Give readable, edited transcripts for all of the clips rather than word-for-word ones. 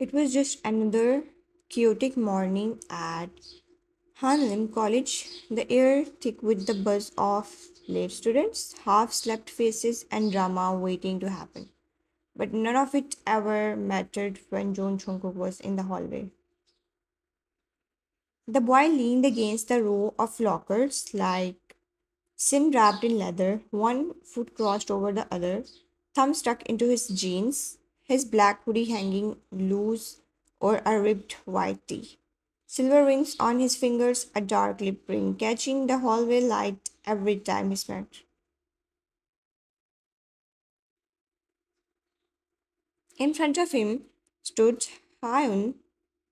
It was just another chaotic morning at Hanlim College, the air thick with the buzz of late students, half slept faces, and drama waiting to happen. But none of it ever mattered when Jungkook was in the hallway. The boy leaned against the row of lockers like Sim wrapped in leather, one foot crossed over the other, thumb stuck into his jeans, his black hoodie hanging loose or a ripped white tee. Silver rings on his fingers, a dark lip ring catching the hallway light every time he smiled. In front of him stood Hyun,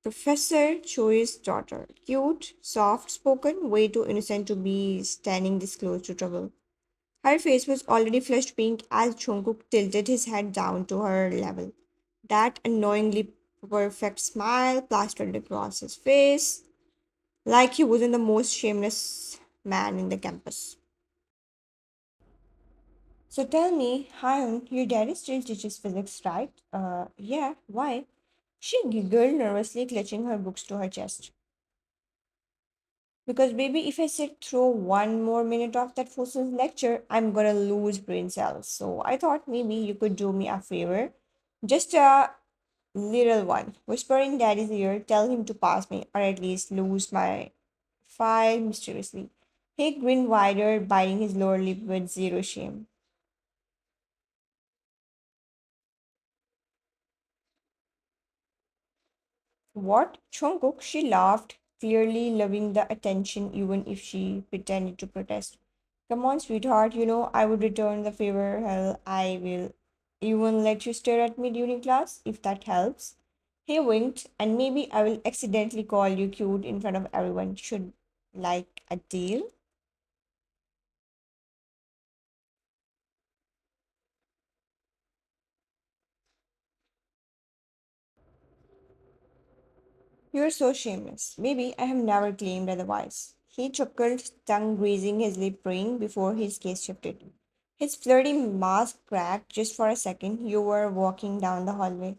Professor Choi's daughter. Cute, soft spoken, way too innocent to be standing this close to trouble. Her face was already flushed pink as Jungkook tilted his head down to her level. That annoyingly perfect smile plastered across his face, like he wasn't the most shameless man in the campus. So tell me, Hyun, your daddy still teaches physics, right? Yeah, why? She giggled nervously, clutching her books to her chest. Because, baby, if I sit through one more minute of that fossils lecture, I'm gonna lose brain cells. So I thought maybe you could do me a favor. Just a little one. Whisper in daddy's ear, tell him to pass me, or at least lose my file mysteriously. He grinned wider, biting his lower lip with zero shame. What? Jungkook? She laughed, clearly loving the attention even if she pretended to protest. Come on, sweetheart, you know I would return the favor. Hell, I will even let you stare at me during class, if that helps. He winked, and maybe I will accidentally call you cute in front of everyone. Should like a deal? You're so shameless. Maybe I have never claimed otherwise. He chuckled, tongue grazing his lip ring before his gaze shifted. His flirty mask cracked just for a second. You were walking down the hallway.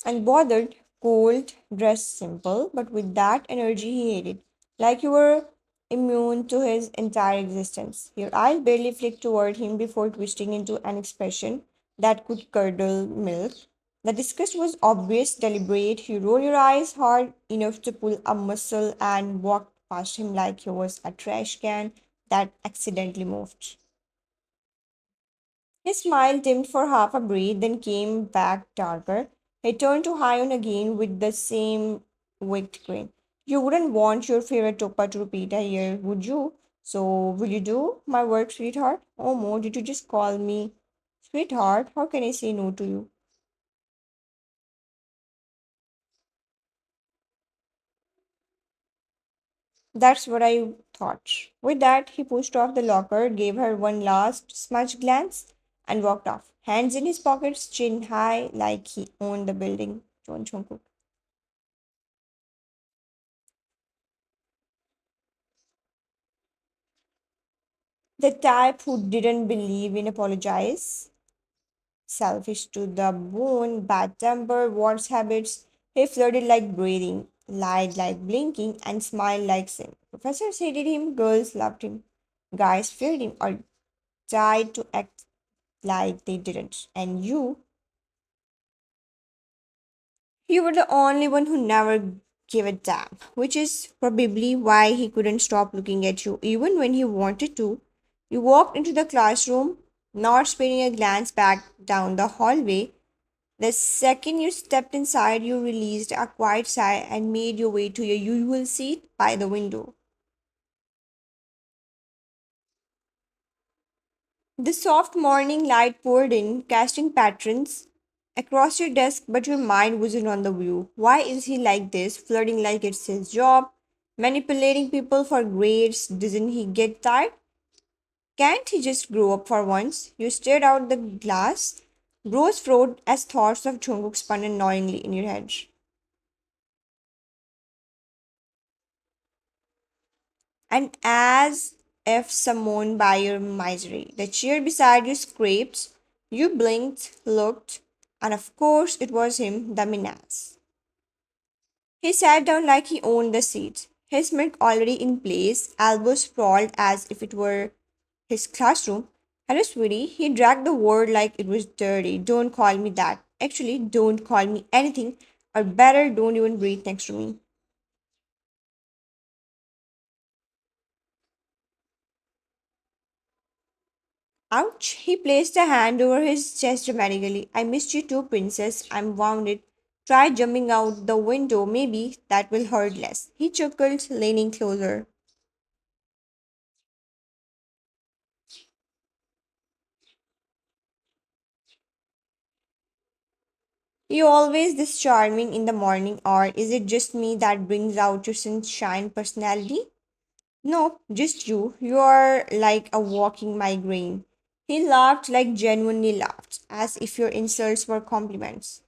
Unbothered, cold, dressed simple, but with that energy he hated. Like you were immune to his entire existence. Your eyes barely flicked toward him before twisting into an expression that could curdle milk. The disgust was obvious, deliberate. You rolled your eyes hard enough to pull a muscle and walked past him like he was a trash can that accidentally moved. His smile dimmed for half a breath, then came back darker. He turned to Hyun again with the same wicked grin. You wouldn't want your favorite Topa to repeat a year, would you? So, will you do my work, sweetheart? Oh, Mo, did you just call me sweetheart? How can I say no to you? That's what I thought. With that, he pushed off the locker, gave her one last smudge glance, and walked off, hands in his pockets, chin high, like he owned the building. Chon Chonku. The type who didn't believe in apologize, selfish to the bone, bad temper, worse habits. He flirted like breathing, lied like blinking, and smiled like sin. Professors hated him, girls loved him, guys feared him or tried to act like they didn't. And you were the only one who never gave a damn, which is probably why he couldn't stop looking at you even when he wanted to. You walked into the classroom, not sparing a glance back down the hallway. The second you stepped inside, you released a quiet sigh and made your way to your usual seat by the window. The soft morning light poured in, casting patterns across your desk, but your mind wasn't on the view. Why is he like this, flirting like it's his job, manipulating people for grades? Doesn't he get tired? Can't he just grow up for once? You stared out the glass, brows furrowed as thoughts of Jungkook spun annoyingly in your head. And as F summoned by your misery. The chair beside you scraped. You blinked, looked, and of course it was him, the menace. He sat down like he owned the seat, his mic already in place, elbows sprawled as if it were his classroom. Hello, sweetie. He dragged the word like it was dirty. Don't call me that. Actually, don't call me anything, or better, don't even breathe next to me. Ouch! He placed a hand over his chest dramatically. I missed you too, princess. I'm wounded. Try jumping out the window. Maybe that will hurt less. He chuckled, leaning closer. You always this charming in the morning, or is it just me that brings out your sunshine personality? No, just you. You are like a walking migraine. He laughed like genuinely laughed, as if your insults were compliments.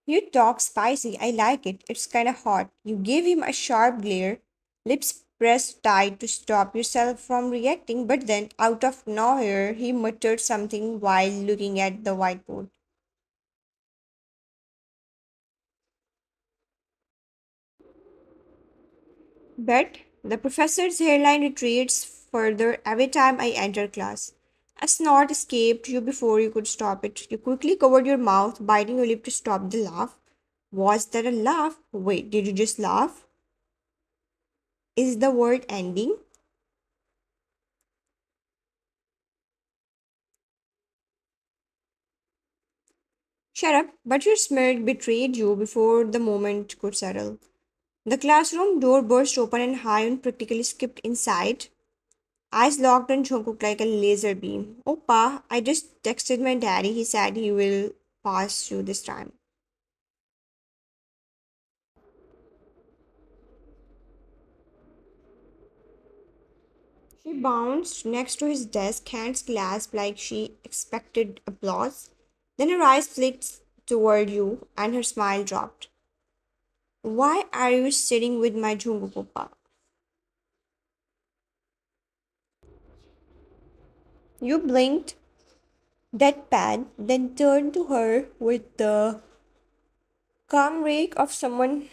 You talk spicy, I like it. It's kinda hot. You gave him a sharp glare, lips pressed tight to stop yourself from reacting, but then, out of nowhere, he muttered something while looking at the whiteboard. But the professor's hairline retreats further every time I enter class. A snort escaped you before you could stop it. You quickly covered your mouth, biting your lip to stop the laugh. Was that a laugh? Wait, did you just laugh? Is the word ending? Shut up, but your smirk betrayed you before the moment could settle. The classroom door burst open and Hyun practically skipped inside, eyes locked on Jungkook like a laser beam. Oppa, I just texted my daddy. He said he will pass you this time. She bounced next to his desk, hands clasped like she expected applause. Then her eyes flicked toward you and her smile dropped. Why are you sitting with my Jungkook oppa? You blinked, deadpan, then turned to her with the calm rake of someone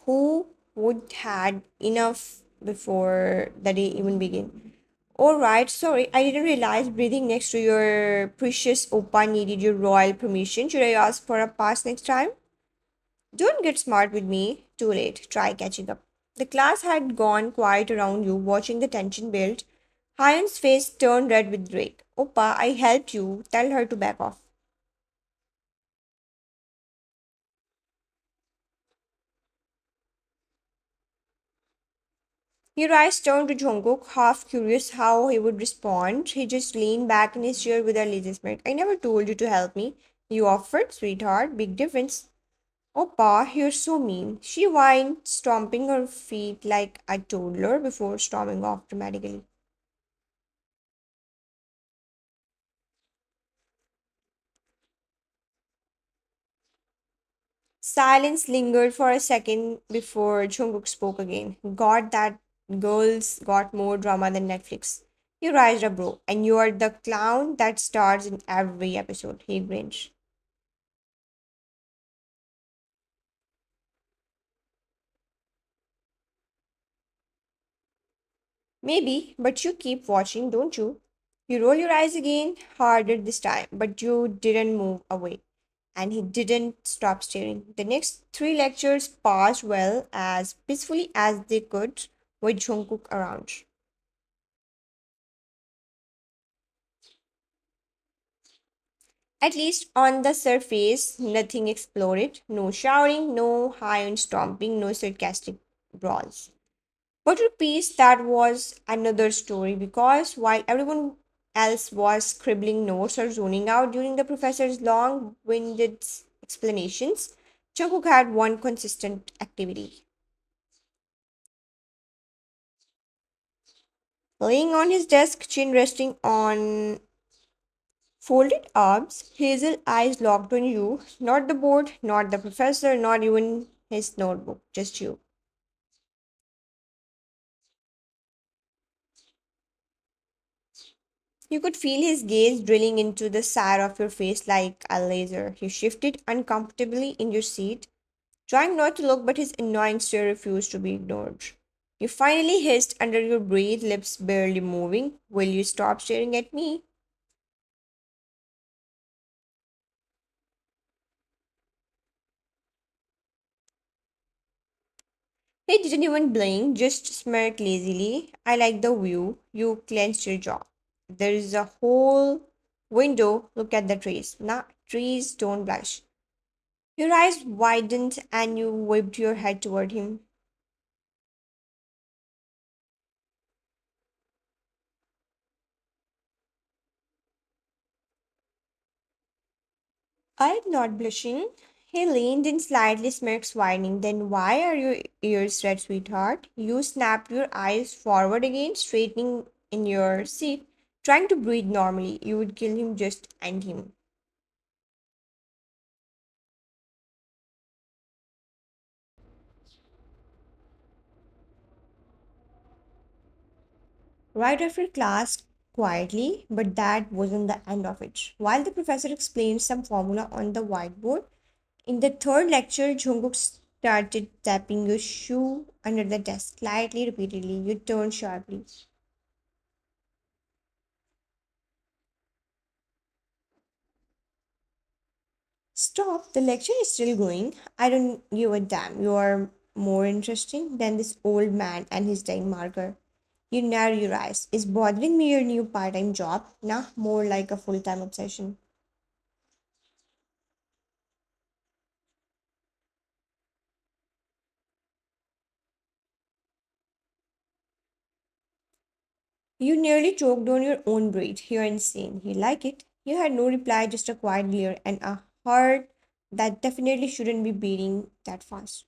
who would had enough before the day even began. All right, sorry, I didn't realize breathing next to your precious Oppa needed your royal permission. Should I ask for a pass next time? Don't get smart with me. Too late. Try catching up. The class had gone quiet around you, watching the tension build. Hyun's face turned red with rage. Oppa, I helped you. Tell her to back off. Your eyes turned to Jungkook, half curious how he would respond. He just leaned back in his chair with a lazy smirk. I never told you to help me. You offered, sweetheart. Big difference. Oppa, you're so mean. She whined, stomping her feet like a toddler before storming off dramatically. Silence lingered for a second before Jungkook spoke again. God, that girl's got more drama than Netflix. You rised up, bro, and you are the clown that stars in every episode. He grinned. Maybe, but you keep watching, don't you? You roll your eyes again, harder this time, but you didn't move away. And he didn't stop staring. The next three lectures passed well, as peacefully as they could, with Jungkook around. At least on the surface, nothing exploded. No shouting, no high and stomping, no sarcastic brawls. But with peace, that was another story because while everyone else was scribbling notes or zoning out during the professor's long winded explanations, Jungkook had one consistent activity. Laying on his desk, chin resting on Folded arms, hazel eyes locked on you, not the board, not the professor, not even his notebook, just you. You could feel his gaze drilling into the side of your face like a laser. He shifted uncomfortably in your seat, trying not to look, but his annoying stare refused to be ignored. You finally hissed under your breath, lips barely moving. Will you stop staring at me? He didn't even blink, just smirked lazily. I like the view. You clenched your jaw. There is a whole window. Look at the trees. Nah, trees don't blush. Your eyes widened and you whipped your head toward him. I'm not blushing. He leaned in slightly smirks whining. Then why are your ears red, sweetheart? You snapped your eyes forward again, straightening in your seat, trying to breathe normally. You would kill him, just end him. Right after class, quietly, but that wasn't the end of it. While the professor explained some formula on the whiteboard, in the third lecture, Jungkook started tapping your shoe under the desk slightly, repeatedly. You turned sharply. Stop, the lecture is still going. I don't give a damn. You are more interesting than this old man and his dying marker. You narrow your eyes. Is bothering me your new part time job? Nah, more like a full time obsession. You nearly choked on your own breath. You're insane. You like it? You had no reply, just a quiet glare and a heart that definitely shouldn't be beating that fast.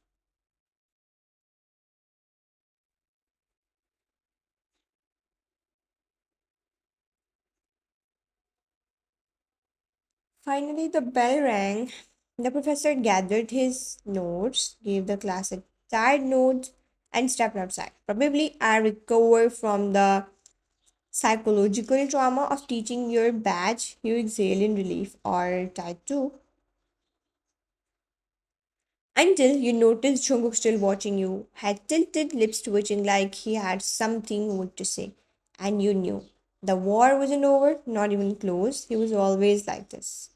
Finally, the bell rang. The professor gathered his notes, gave the class a tired note, and stepped outside. Probably I recovered from the psychological trauma of teaching your batch. You exhale in relief or tired too. Until you noticed Jungkook still watching you, had tilted lips twitching like he had something good to say. And you knew. The war wasn't over, not even close. He was always like this.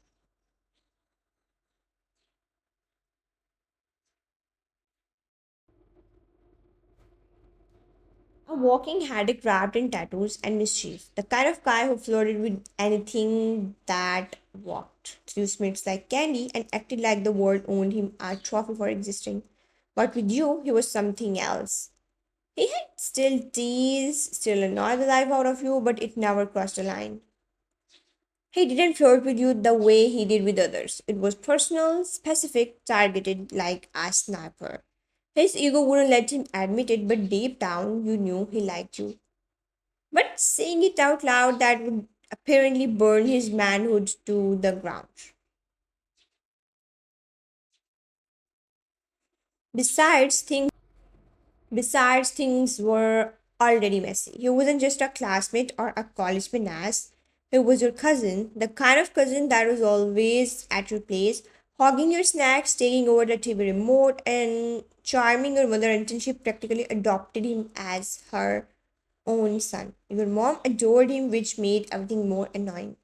A walking haddock wrapped in tattoos and mischief. The kind of guy who flirted with anything that walked. Threw smirks like candy and acted like the world owned him a trophy for existing. But with you, he was something else. He had still teased, still annoyed the life out of you, but it never crossed a line. He didn't flirt with you the way he did with others. It was personal, specific, targeted like a sniper. His ego wouldn't let him admit it, but deep down you knew he liked you. But saying it out loud, that would apparently burn his manhood to the ground. Besides, things Besides, things were already messy. He wasn't just a classmate or a college menace. He was your cousin, the kind of cousin that was always at your place, hogging your snacks, taking over the TV remote, and charming your mother until she practically adopted him as her own son. Your mom adored him, which made everything more annoying.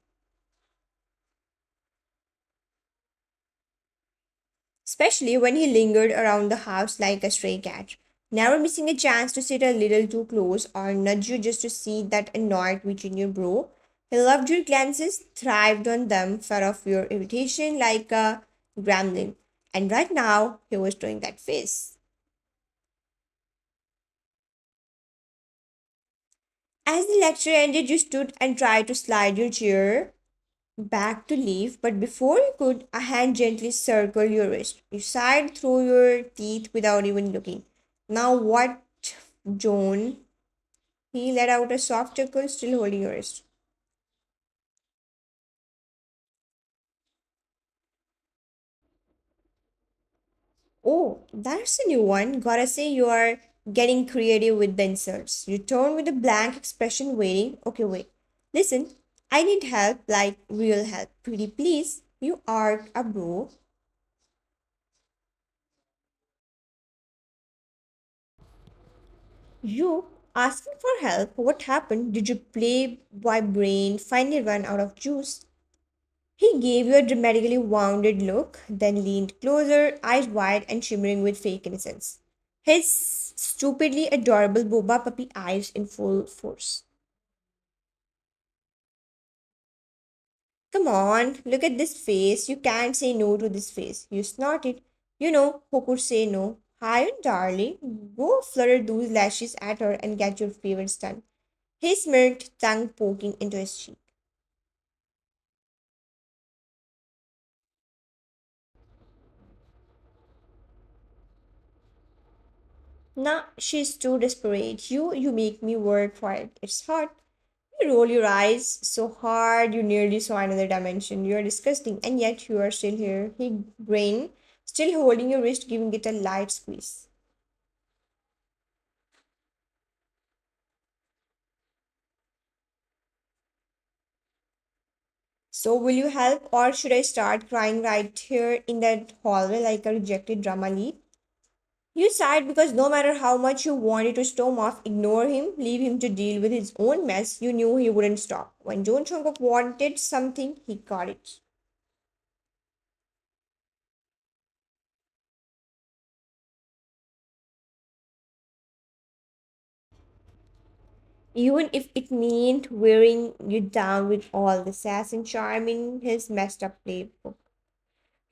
Especially when he lingered around the house like a stray cat, never missing a chance to sit a little too close or nudge you just to see that annoyed twitch in your brow. He loved your glances, thrived on them, fed off your irritation like a gremlin. And right now, he was doing that face. As the lecture ended, you stood and tried to slide your chair back to leave, but before you could, a hand gently circled your wrist. You sighed through your teeth without even looking. Now what, Joan? He let out a soft chuckle, still holding your wrist. Oh, that's a new one. Gotta say, you are getting creative with the inserts. You turn with a blank expression, waiting. Okay, wait. Listen, I need help, like real help. Pretty please. You are a bro. You asking for help? What happened? Did your play boy brain finally run out of juice? He gave you a dramatically wounded look, then leaned closer, eyes wide and shimmering with fake innocence. His stupidly adorable boba puppy eyes in full force. Come on, look at this face. You can't say no to this face. You snorted. You know who could say no. Hi, darling. Go flutter those lashes at her and get your favorites done. He smirked, tongue poking into his cheek. Nah, she's too desperate. You make me work for it. It's hard. You roll your eyes so hard you nearly saw another dimension. You are disgusting, and yet you are still here. He grinned, still holding your wrist, giving it a light squeeze. So, will you help, or should I start crying right here in that hallway like a rejected drama lead? You sighed because no matter how much you wanted to storm off, ignore him, leave him to deal with his own mess, you knew he wouldn't stop. When Jungkook wanted something, he got it. Even if it meant wearing you down with all the sass and charm in his messed up playbook.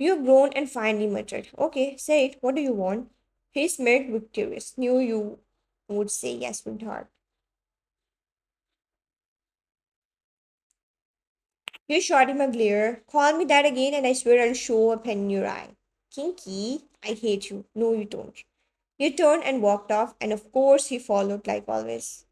You groaned and finally muttered, okay, say it, what do you want? He smirked victorious, knew you would say yes with heart. You shot him a glare. Call me that again and I swear I'll show a pen in your eye. Kinky, I hate you. No, you don't. You turned and walked off, and of course he followed like always.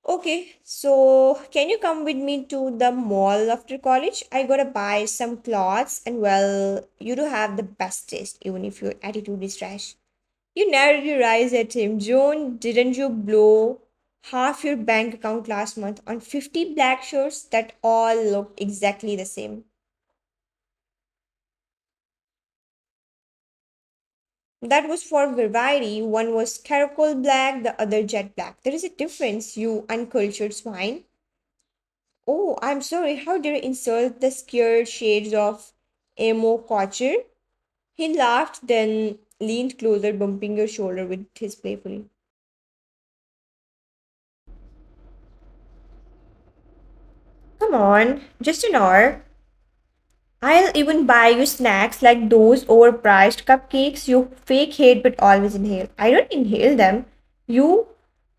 Okay, so can you come with me to the mall after college? I gotta buy some clothes, and well, you do have the best taste, even if your attitude is trash. You narrowed your eyes at him. Joan, didn't you blow half your bank account last month on 50 black shirts that all looked exactly the same? That was for variety. One was charcoal black, the other jet black. There is a difference, you uncultured swine. Oh, I'm sorry. How dare you insult the scared shades of emo culture? He laughed, then leaned closer, bumping your shoulder with his playfully. Come on, just an hour. I'll even buy you snacks like those overpriced cupcakes you fake hate but always inhale. I don't inhale them. You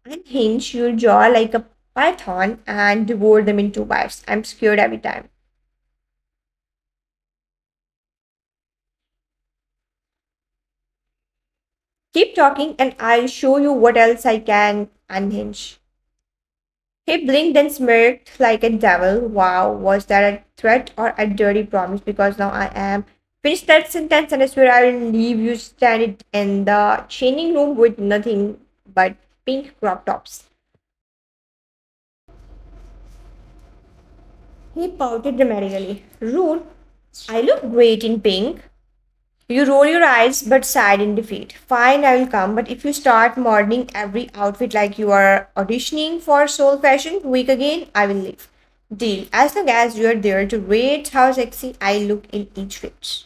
unhinge your jaw like a python and devour them in 2 bites. I'm scared every time. Keep talking and I'll show you what else I can unhinge. He blinked and smirked like a devil. Wow, was that a threat or a dirty promise? Because now I am. Finish that sentence and I swear I will leave you standing in the changing room with nothing but pink crop tops. He pouted dramatically. Rude. I look great in pink. You roll your eyes but sighed in defeat. Fine, I will come, but if you start modeling every outfit like you are auditioning for Soul Fashion Week again, I will leave. Deal. As long as you are there to rate how sexy I look in each fit.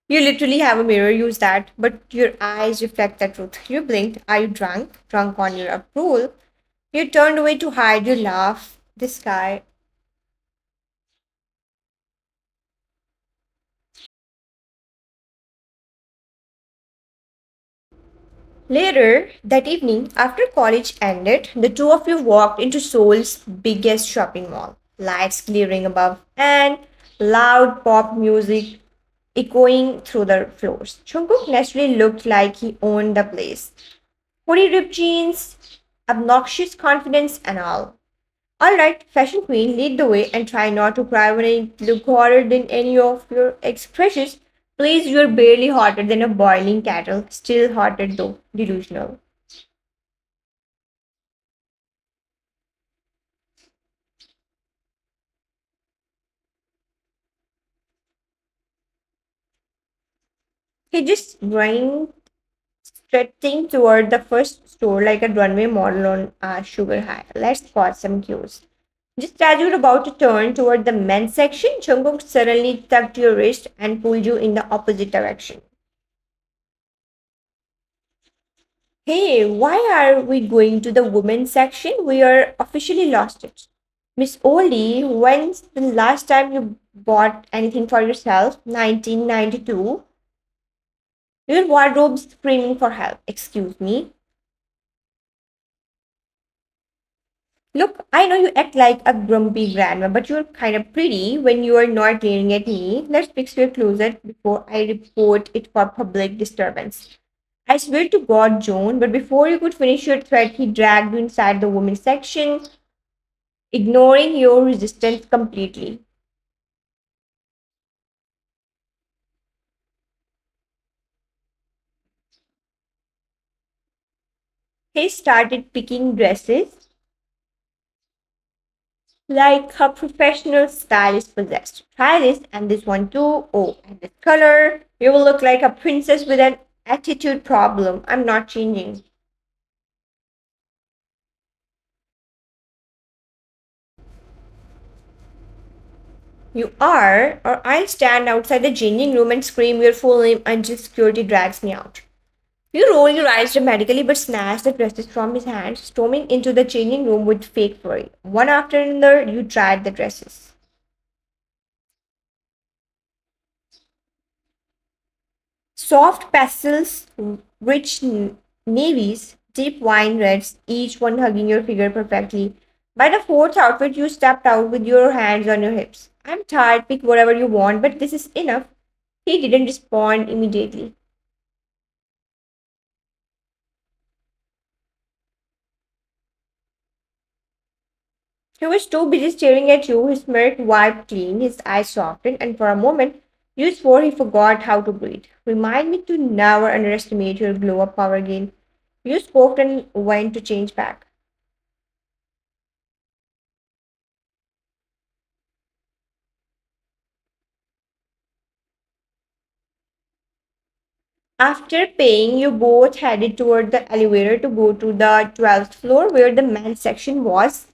You literally have a mirror, use that, but your eyes reflect the truth. You blinked. Are you drunk? Drunk on your approval? You turned away to hide your laugh. This guy. Later that evening, after college ended, the two of you walked into Seoul's biggest shopping mall. Lights glaring above and loud pop music echoing through the floors. Jungkook naturally looked like he owned the place. Hoodie ripped jeans, obnoxious confidence, and all. Alright, fashion queen, lead the way and try not to cry when I look hotter than any of your expressions. Please, you're barely hotter than a boiling kettle. Still hotter though. Delusional. He just ran strutting toward the first store like a runway model on a sugar high. Let's spot some cues. Just as you were about to turn toward the men's section, Jungkook suddenly tugged your wrist and pulled you in the opposite direction. Hey, why are we going to the women's section? We are officially lost it. Miss Oldie, when's the last time you bought anything for yourself? 1992? Your wardrobe's screaming for help. Excuse me. Look, I know you act like a grumpy grandma, but you're kind of pretty when you are not glaring at me. Let's fix your closet before I report it for public disturbance. I swear to God, Joan, but before you could finish your threat, he dragged you inside the women's section, ignoring your resistance completely. He started picking dresses like a professional stylist possessed. Try this and this one too. Oh, and this color. You will look like a princess with an attitude problem. I'm not changing. You are, or I'll stand outside the changing room and scream your full name until security drags me out. You roll your eyes dramatically but snatch the dresses from his hands, storming into the changing room with fake fury. One after another, you tried the dresses. Soft pastels, rich navies, deep wine reds, each one hugging your figure perfectly. By the fourth outfit, you stepped out with your hands on your hips. I'm tired, pick whatever you want, but this is enough. He didn't respond immediately. He was too busy staring at you, his smirk wiped clean, his eyes softened, and for a moment you swore he forgot how to breathe. Remind me to never underestimate your glow up power again. You spoke and went to change back. After paying, you both headed toward the elevator to go to the 12th floor where the men's section was.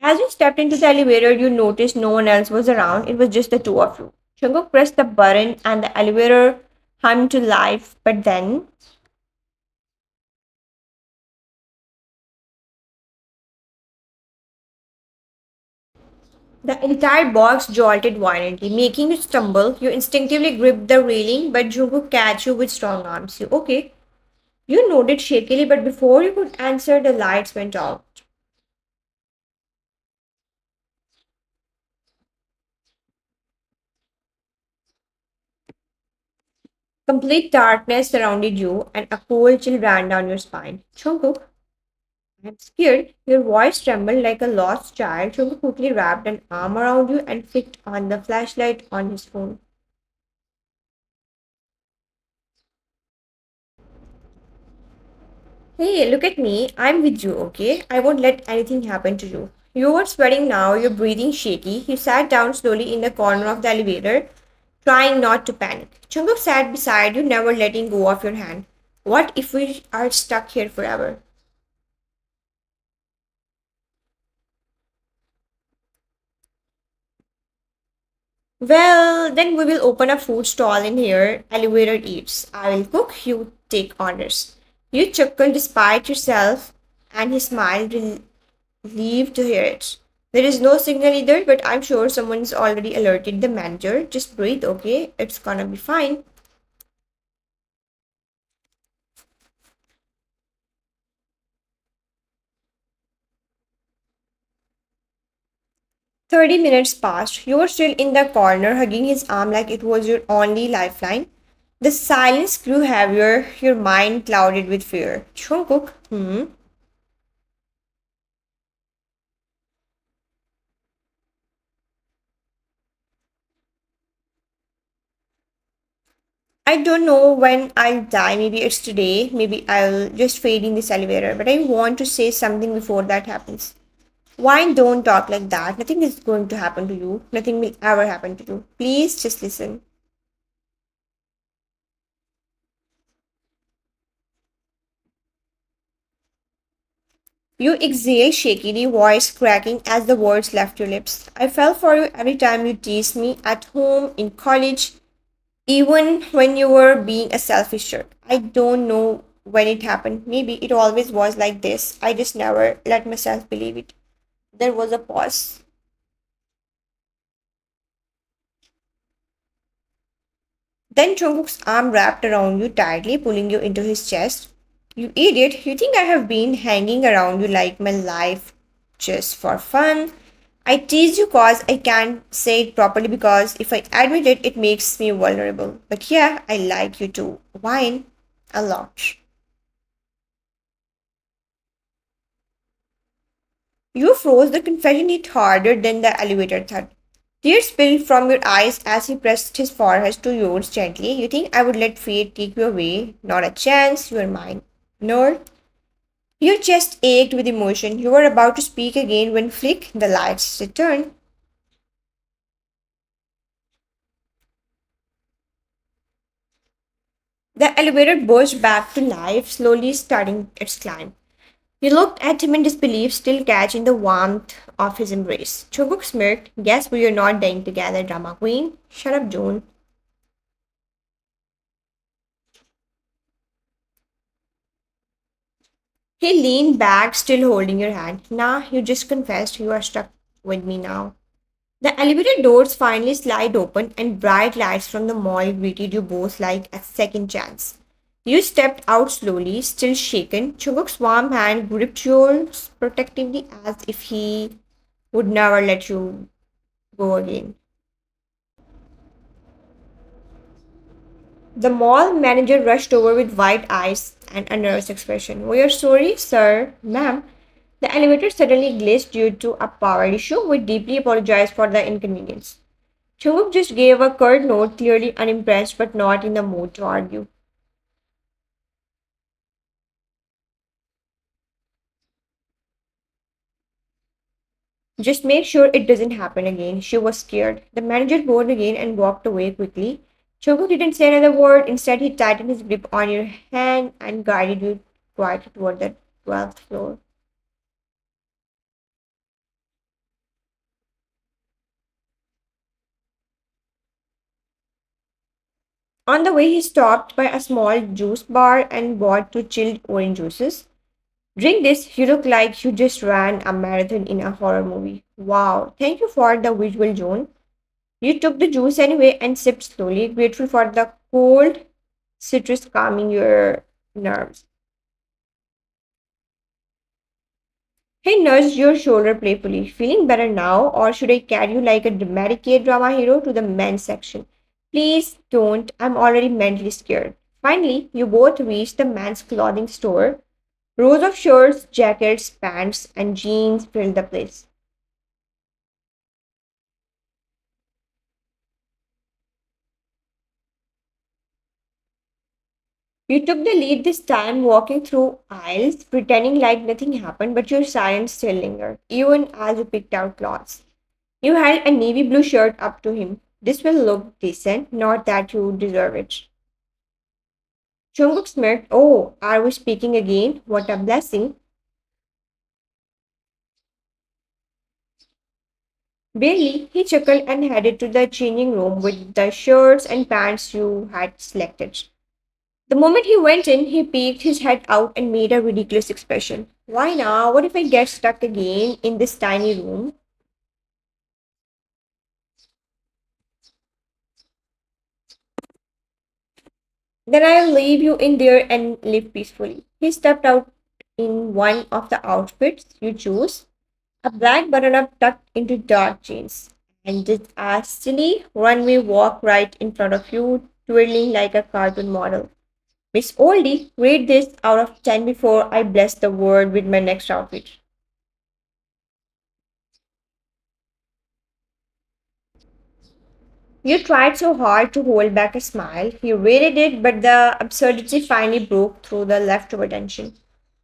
As you stepped into the elevator, you noticed no one else was around. It was just the two of you. Jungkook pressed the button and the elevator hummed to life, but then the entire box jolted violently, making you stumble. You instinctively gripped the railing, but Jungkook catch you with strong arms. You okay? You nodded shakily, but before you could answer, the lights went out. Complete darkness surrounded you, and a cold chill ran down your spine. Jungkook, I'm scared. Your voice trembled like a lost child. Jungkook quickly wrapped an arm around you and flicked on the flashlight on his phone. Hey, look at me. I'm with you, okay? I won't let anything happen to you. You are sweating now, you're breathing shaky. He sat down slowly in the corner of the elevator, trying not to panic. Jungkook sat beside you, never letting go of your hand. What if we are stuck here forever? Well, then we will open a food stall in here. Elevator eats. I will cook, you take orders. You chuckled despite yourself, and he smiled, relieved to hear it. There is no signal either, but I'm sure someone's already alerted the manager. Just breathe, okay? It's gonna be fine. 30 minutes passed. You were still in the corner, hugging his arm like it was your only lifeline. The silence grew heavier, your mind clouded with fear. Jungkook, I don't know when I'll die. Maybe it's today. Maybe I'll just fade in this elevator. But I want to say something before that happens. Why don't talk like that? Nothing is going to happen to you. Nothing will ever happen to you. Please just listen. You exhale shakily, voice cracking as the words left your lips. I fell for you every time you teased me at home, in college, even when you were being a selfish jerk. I don't know when it happened. Maybe it always was like this. I just never let myself believe it. There was a pause. Then Jungkook's arm wrapped around you tightly, pulling you into his chest. You idiot, you think I have been hanging around you like my life just for fun? I tease you cause I can't say it properly because if I admit it, it makes me vulnerable. But yeah, I like you too. Whine a lot. You froze. The confession hit harder than the elevator thud. Tears spilled from your eyes as he pressed his forehead to yours gently. You think I would let fate take you away? Not a chance. You are mine. Nor. Your chest ached with emotion. You were about to speak again when flick, the lights returned. The elevator burst back to life, slowly starting its climb. He looked at him in disbelief, still catching the warmth of his embrace. Chuguk smirked. Guess we are not dying together, drama queen. Shut up, June. He leaned back, still holding your hand. Nah, you just confessed you are stuck with me now. The elevator doors finally slid open, and bright lights from the mall greeted you both like a second chance. You stepped out slowly, still shaken. Chuguk's warm hand gripped yours protectively as if he would never let you go again. The mall manager rushed over with wide eyes and a nervous expression. We are sorry, sir, ma'am. The elevator suddenly glitched due to a power issue. We deeply apologize for the inconvenience. Chunguk just gave a curt note, clearly unimpressed but not in the mood to argue. Just make sure it doesn't happen again. She was scared. The manager roared again and walked away quickly. Chunguk didn't say another word. Instead, he tightened his grip on your hand and guided you quietly toward the 12th floor. On the way, he stopped by a small juice bar and bought two chilled orange juices. Drink this, you look like you just ran a marathon in a horror movie. Wow, thank you for the visual, Joan. You took the juice anyway and sipped slowly, grateful for the cold citrus calming your nerves. He nudged your shoulder playfully. Feeling better now, or should I carry you like a dramatic K-drama hero to the men's section? Please don't. I'm already mentally scared. Finally, you both reached the men's clothing store. Rows of shirts, jackets, pants, and jeans filled the place. You took the lead this time, walking through aisles, pretending like nothing happened, but your silence still lingered, even as you picked out clothes. You held a navy blue shirt up to him. This will look decent, not that you deserve it. Jungkook smirked. Oh, are we speaking again? What a blessing. Barely, he chuckled and headed to the changing room with the shirts and pants you had selected. The moment he went in, he peeked his head out and made a ridiculous expression. Why now? What if I get stuck again in this tiny room? Then I'll leave you in there and live peacefully. He stepped out in one of the outfits you chose, A black button up tucked into dark jeans. And did a silly runway walk right in front of you, twirling like a cartoon model. Miss Oldie, rate this out of 10 before I bless the world with my next outfit. You tried so hard to hold back a smile. You really did, but the absurdity finally broke through the leftover tension.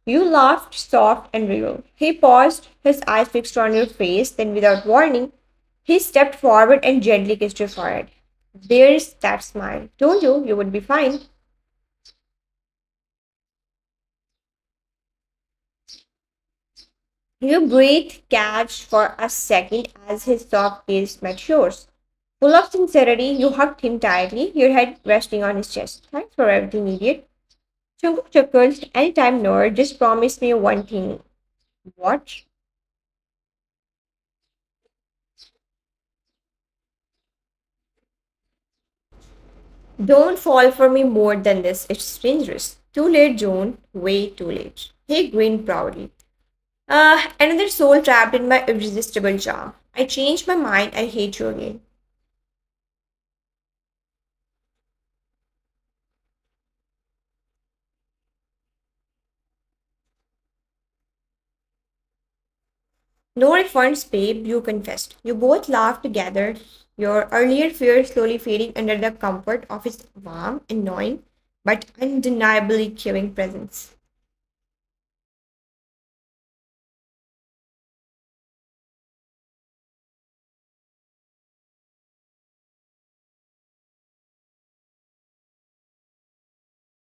You laughed soft and real. He paused, his eyes fixed on your face, then without warning, he stepped forward and gently kissed your forehead. There's that smile. Told you you would be fine. You breathed catch for a second as his soft gaze met yours. Full of sincerity, you hugged him tightly, your head resting on his chest. Thanks for everything, idiot. Jungkook chuckled. Anytime, nerd. Just promise me one thing. What? Don't fall for me more than this. It's dangerous. Too late, Joan. Way too late. He grinned proudly. Another soul trapped in my irresistible charm. I changed my mind. I hate you again. No refunds, babe, you confessed. You both laughed together, your earlier fear slowly fading under the comfort of his warm, annoying, but undeniably caring presence.